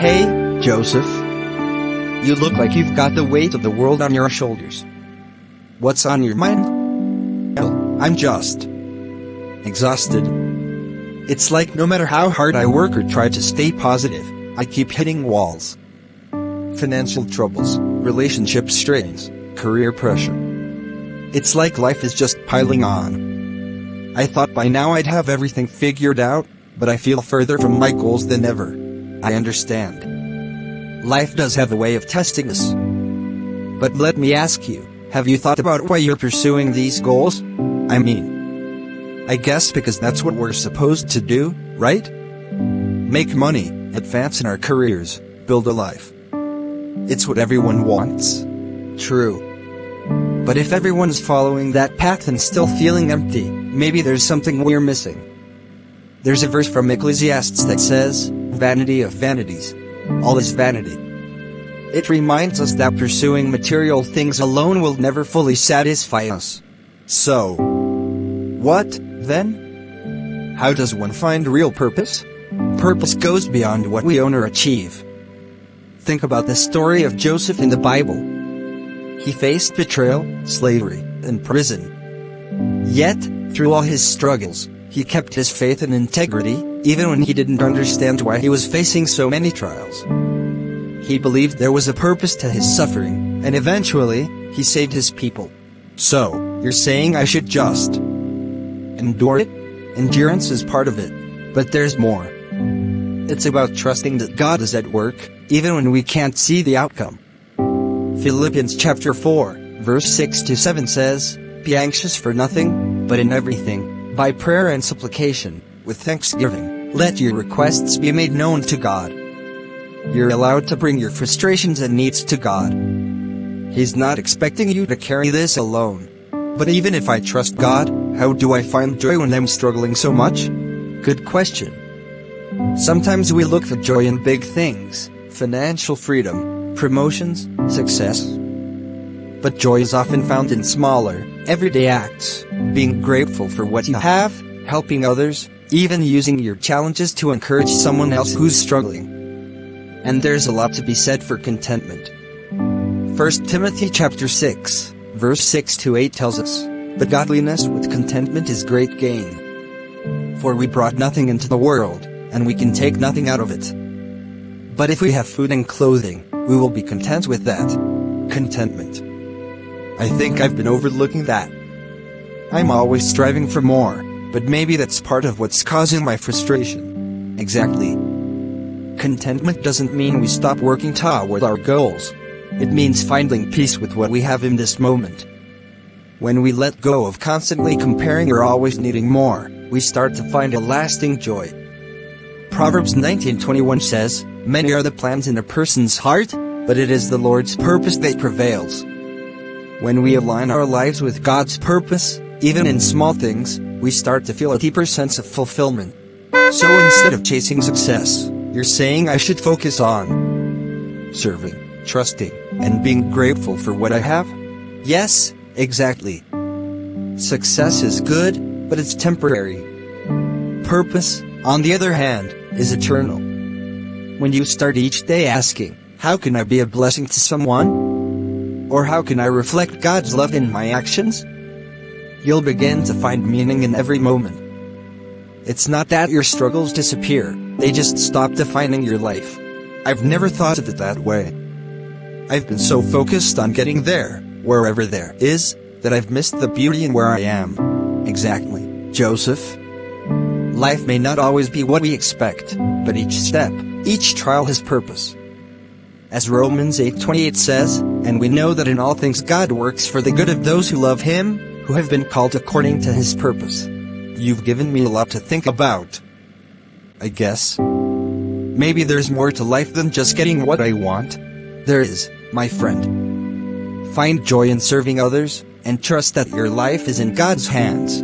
Hey, Joseph. You look like you've got the weight of the world on your shoulders. What's on your mind? Well, I'm just exhausted. It's like no matter how hard I work or try to stay positive, I keep hitting walls. Financial troubles, relationship strains, career pressure. It's like life is just piling on. I thought by now I'd have everything figured out, but I feel further from my goals than ever. I understand. Life does have a way of testing us. But let me ask you, have you thought about why you're pursuing these goals? I guess because that's what we're supposed to do, right? Make money, advance in our careers, build a life. It's what everyone wants. True. But if everyone's following that path and still feeling empty, maybe there's something we're missing. There's a verse from Ecclesiastes that says, "Vanity of vanities. All is vanity." It reminds us that pursuing material things alone will never fully satisfy us. So, what, then? How does one find real purpose? Purpose goes beyond what we own or achieve. Think about the story of Joseph in the Bible. He faced betrayal, slavery, and prison. Yet, through all his struggles, he kept his faith and integrity, even when he didn't understand why he was facing so many trials. He believed there was a purpose to his suffering, and eventually, he saved his people. So, you're saying I should just endure it? Endurance is part of it, but there's more. It's about trusting that God is at work, even when we can't see the outcome. Philippians chapter 4, verse 6-7 says, "Be anxious for nothing, but in everything, by prayer and supplication, with thanksgiving, let your requests be made known to God." You're allowed to bring your frustrations and needs to God. He's not expecting you to carry this alone. But even if I trust God, how do I find joy when I'm struggling so much? Good question. Sometimes we look for joy in big things, financial freedom, promotions, success. But joy is often found in smaller, everyday acts, being grateful for what you have, helping others, even using your challenges to encourage someone else who's struggling. And there's a lot to be said for contentment. 1 Timothy chapter 6, verse 6-8 tells us, "But godliness with contentment is great gain. For we brought nothing into the world, and we can take nothing out of it. But if we have food and clothing, we will be content with that." Contentment. I think I've been overlooking that. I'm always striving for more, but maybe that's part of what's causing my frustration. Exactly. Contentment doesn't mean we stop working toward our goals. It means finding peace with what we have in this moment. When we let go of constantly comparing or always needing more, we start to find a lasting joy. Proverbs 19:21 says, "Many are the plans in a person's heart, but it is the Lord's purpose that prevails." When we align our lives with God's purpose, even in small things, we start to feel a deeper sense of fulfillment. So instead of chasing success, you're saying I should focus on serving, trusting, and being grateful for what I have? Yes, exactly. Success is good, but it's temporary. Purpose, on the other hand, is eternal. When you start each day asking, "How can I be a blessing to someone?" Or "How can I reflect God's love in my actions?" you'll begin to find meaning in every moment. It's not that your struggles disappear, they just stop defining your life. I've never thought of it that way. I've been so focused on getting there, wherever there is, that I've missed the beauty in where I am. Exactly, Joseph. Life may not always be what we expect, but each step, each trial has purpose. As Romans 8:28 says, "And we know that in all things God works for the good of those who love Him, who have been called according to His purpose." You've given me a lot to think about. I guess. Maybe there's more to life than just getting what I want. There is, my friend. Find joy in serving others, and trust that your life is in God's hands.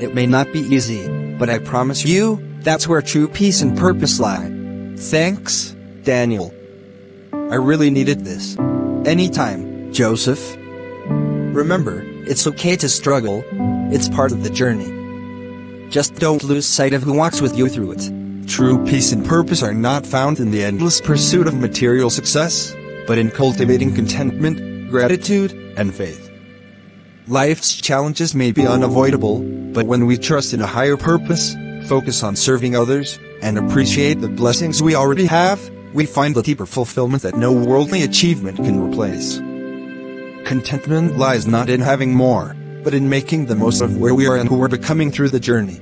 It may not be easy, but I promise you, that's where true peace and purpose lie. Thanks, Daniel. I really needed this. Anytime, Joseph. Remember, it's okay to struggle. It's part of the journey. Just don't lose sight of who walks with you through it. True peace and purpose are not found in the endless pursuit of material success, but in cultivating contentment, gratitude, and faith. Life's challenges may be unavoidable, but when we trust in a higher purpose, focus on serving others, and appreciate the blessings we already have, we find the deeper fulfillment that no worldly achievement can replace. Contentment lies not in having more, but in making the most of where we are and who we're becoming through the journey.